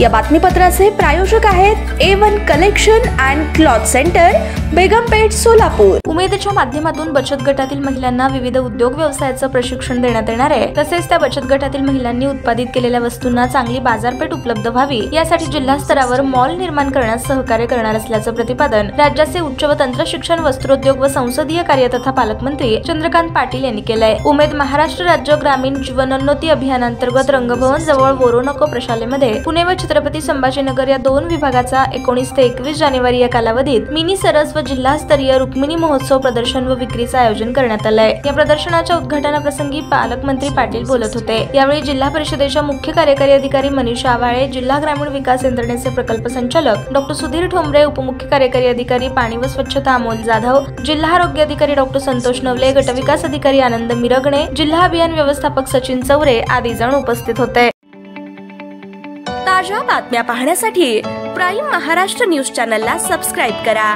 या बातमीपत्राचे प्रायोजक आहेत A1 collection and cloth centre, Begampeth, Solapur. उमेदच्या माध्यमातून बचत गटातील महिलांना विविध उद्योग व्यवसायाचं प्रशिक्षण देण्यात येणार आहे। तसेच त्या बचत गटातील महिलांनी उत्पादित केलेल्या वस्तूंना चांगली बाजारपेठ उपलब्ध व्हावी यासाठी जिल्हा स्तरावर मॉल निर्माण करण्यास सहकार्य करणार असल्याचं प्रतिपादन राज्याचे उच्च व तंत्र शिक्षण, वस्त्रोद्योग व संसदीय कार्य तथा पालकमंत्री चंद्रकांत पाटील यांनी केलंय। उमेद महाराष्ट्र राज्य ग्रामीण जीवनोन्नती अभियानांतर्गत रंगभवन जवळ वोरोनको प्रशालेमध्ये पुणे व छत्रपती संभाजीनगर या दोन विभागाचा 19 ते 21 जानेवारी या कालावधीत मिनी सरस व जिल्हास्तरीय रुक्मिणी महोत्सव प्रदर्शन व विक्रीचं आयोजन करण्यात आलंय। या प्रदर्शनाच्या उद्घाटनाप्रसंगी पालकमंत्री पाटील बोलत होते। यावेळी जिल्हा परिषदेच्या मुख्य कार्यकारी अधिकारी मनीषा आवाळे, जिल्हा ग्रामीण विकास यंत्रणेचे प्रकल्प संचालक डॉक्टर सुधीर ठोंबरे, उपमुख्य कार्यकारी अधिकारी पाणी व स्वच्छता अमोल जाधव, जिल्हा आरोग्य अधिकारी डॉक्टर संतोष नवले, गटविकास अधिकारी आनंद मिरगणे, जिल्हा अभियान व्यवस्थापक सचिन चौरे आदी जण उपस्थित होते। ताज्या बातम्या पाहण्यासाठी प्राईम महाराष्ट्र न्यूज चॅनलला सबस्क्राईब करा।